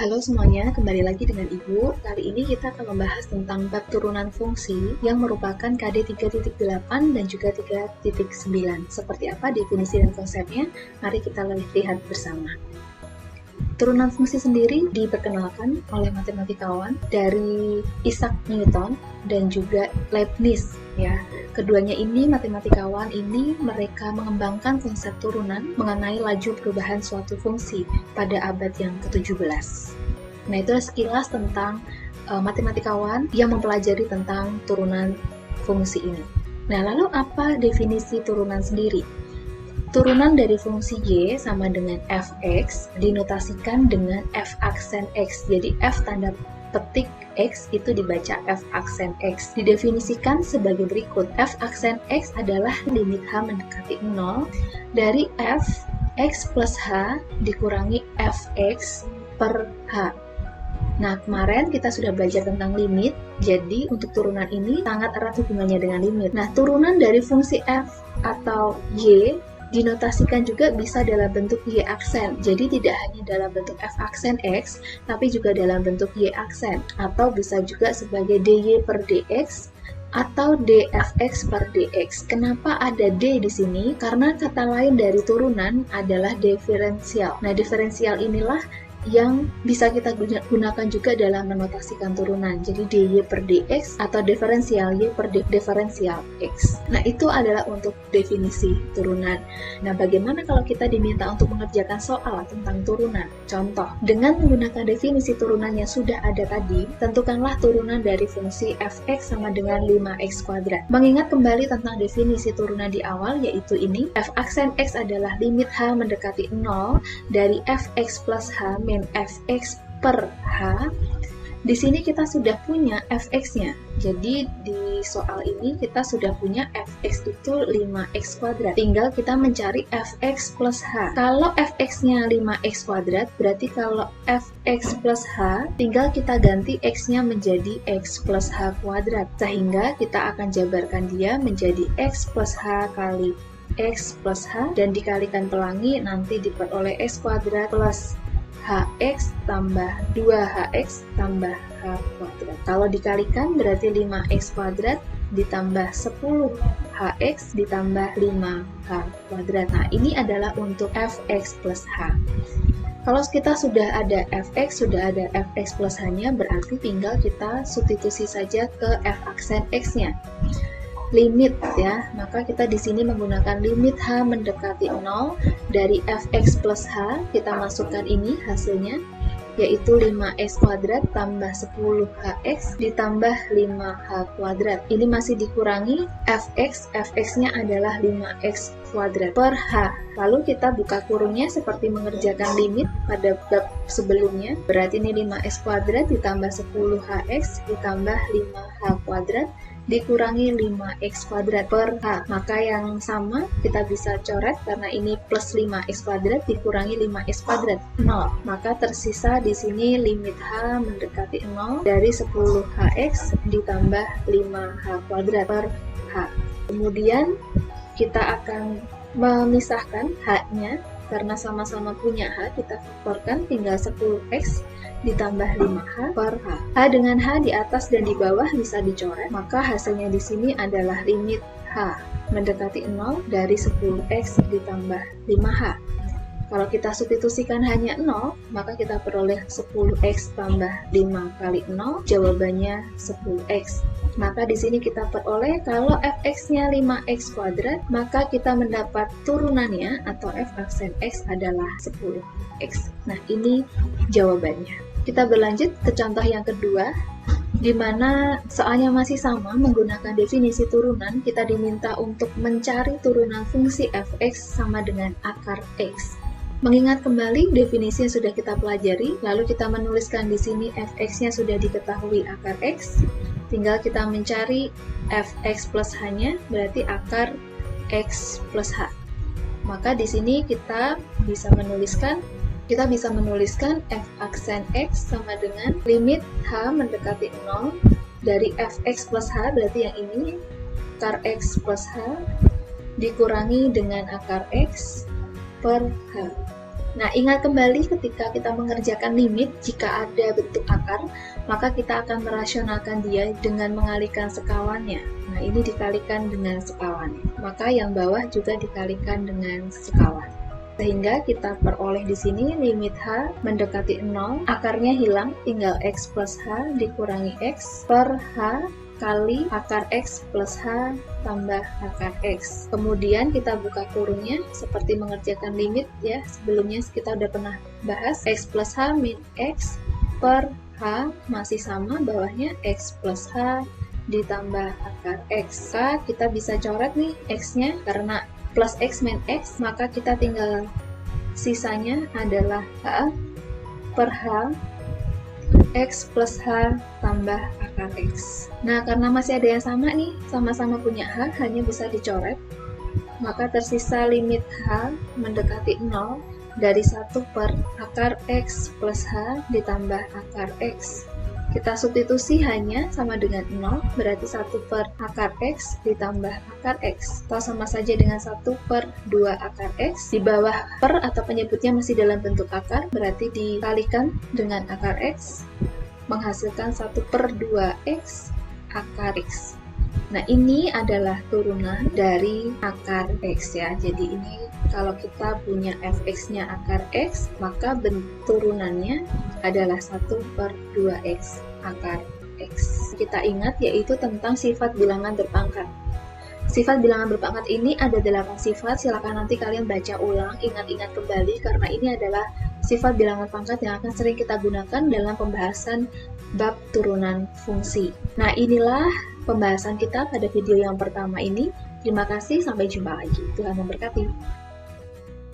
Halo semuanya, kembali lagi dengan Ibu. Kali ini kita akan membahas tentang bab turunan fungsi yang merupakan KD 3.8 dan juga 3.9. Seperti apa definisi dan konsepnya? Mari kita lihat bersama. Turunan fungsi sendiri diperkenalkan oleh matematikawan dari Isaac Newton dan juga Leibniz. Ya, keduanya ini matematikawan ini mereka mengembangkan konsep turunan mengenai laju perubahan suatu fungsi pada abad yang ke-17. Nah, itu sekilas tentang matematikawan yang mempelajari tentang turunan fungsi ini. Nah, lalu apa definisi turunan sendiri? Turunan dari fungsi y sama dengan fx dinotasikan dengan f aksen x. Jadi f tanda petik x itu dibaca f aksen x. Didefinisikan sebagai berikut. F aksen x adalah limit h mendekati 0 dari f x plus h dikurangi fx per h. Nah, kemarin kita sudah belajar tentang limit, jadi untuk turunan ini sangat erat hubungannya dengan limit. Nah, turunan dari fungsi f atau y dinotasikan juga bisa dalam bentuk y aksen. Jadi tidak hanya dalam bentuk f aksen x, tapi juga dalam bentuk y aksen. Atau bisa juga sebagai dy per dx atau dfx per dx. Kenapa ada d di sini? Karena kata lain dari turunan adalah diferensial. Nah, diferensial inilah yang bisa kita gunakan juga dalam menotasikan turunan. Jadi dy per dx atau diferensial y per diferensial x. Nah, itu adalah untuk definisi turunan. Nah, bagaimana kalau kita diminta untuk mengerjakan soal tentang turunan? Contoh, dengan menggunakan definisi turunan yang sudah ada tadi, tentukanlah turunan dari fungsi fx sama dengan 5x kuadrat. Mengingat kembali tentang definisi turunan di awal, yaitu ini, f aksen x adalah limit h mendekati 0 dari fx plus h min fx per h. Di sini kita sudah punya fx-nya. Jadi di soal ini kita sudah punya fx itu 5x kuadrat. Tinggal kita mencari fx plus h. Kalau fx-nya 5x kuadrat, berarti kalau fx plus h, tinggal kita ganti x-nya menjadi x plus h kuadrat. Sehingga kita akan jabarkan dia menjadi x plus h kali x plus h, dan dikalikan pelangi nanti diperoleh x kuadrat plus hx tambah 2hx tambah h kuadrat. Kalau dikalikan berarti 5x kuadrat ditambah 10hx ditambah 5h kuadrat. Nah, ini adalah untuk fx plus h. Kalau kita sudah ada fx, sudah ada fx plus h-nya, berarti tinggal kita substitusi saja ke f aksen x-nya. Limit ya, maka kita di sini menggunakan limit h mendekati 0 dari fx plus h, kita masukkan ini hasilnya, yaitu 5x kuadrat tambah 10hx ditambah 5h kuadrat. Ini masih dikurangi fx-nya adalah 5x kuadrat per h. Lalu kita buka kurungnya seperti mengerjakan limit pada bab sebelumnya. Berarti ini 5x kuadrat ditambah 10hx ditambah 5h kuadrat dikurangi 5x kuadrat per h. Maka yang sama kita bisa coret karena ini plus 5x kuadrat dikurangi 5x kuadrat 0. Maka tersisa di sini limit h mendekati 0 dari 10hx ditambah 5h kuadrat per h. Kemudian kita akan memisahkan h-nya karena sama-sama punya h, kita faktorkan tinggal 10x ditambah 5h per h. H dengan h di atas dan di bawah bisa dicoret, maka hasilnya di sini adalah limit h mendekati 0 dari 10x ditambah 5h. Kalau kita substitusikan hanya 0, maka kita peroleh 10x tambah 5 kali 0, jawabannya 10x. Maka di sini kita peroleh kalau fx-nya 5x kuadrat, maka kita mendapat turunannya atau f aksen x adalah 10x. Nah, ini jawabannya. Kita berlanjut ke contoh yang kedua, di mana soalnya masih sama menggunakan definisi turunan. Kita diminta untuk mencari turunan fungsi fx sama dengan akar x. Mengingat kembali definisi yang sudah kita pelajari, lalu kita menuliskan di sini fx-nya sudah diketahui akar x. Tinggal kita mencari fx plus h-nya, berarti akar x plus h. Maka di sini kita bisa menuliskan f aksen x sama dengan limit h mendekati 0 dari fx plus h, berarti yang ini akar x plus h dikurangi dengan akar x per h. Nah, ingat kembali ketika kita mengerjakan limit, jika ada bentuk akar, maka kita akan merasionalkan dia dengan mengalihkan sekawannya. Nah, ini dikalikan dengan sekawannya. Maka yang bawah juga dikalikan dengan sekawan. Sehingga kita peroleh di sini limit H mendekati 0, akarnya hilang, tinggal X plus H dikurangi X per H kali akar X plus H tambah akar X. Kemudian kita buka kurungnya seperti mengerjakan limit ya. Sebelumnya kita udah pernah bahas X plus H min X per H masih sama, bawahnya X plus H ditambah akar X. Maka kita bisa coret nih X-nya, karena plus X min X, maka kita tinggal sisanya adalah H per H X plus H tambah akar X. Nah, karena masih ada yang sama nih, sama-sama punya H, hanya bisa dicoret. Maka tersisa limit H mendekati 0 dari 1 per akar X plus H ditambah akar X. Kita substitusi hanya sama dengan 0, berarti 1 per akar X ditambah akar X. Atau sama saja dengan 1 per 2 akar X. Di bawah per atau penyebutnya masih dalam bentuk akar, berarti dikalikan dengan akar X, menghasilkan 1 per 2X akar X. Nah, ini adalah turunan dari akar X ya. Jadi ini kalau kita punya fx-nya akar X, maka turunannya adalah 1 per 2X akar X. Kita ingat yaitu tentang sifat bilangan berpangkat. Sifat bilangan berpangkat ini ada 8 sifat, silakan nanti kalian baca ulang, ingat-ingat kembali, karena ini adalah sifat bilangan pangkat yang akan sering kita gunakan dalam pembahasan bab turunan fungsi. Nah, inilah pembahasan kita pada video yang pertama ini. Terima kasih, sampai jumpa lagi. Tuhan memberkati.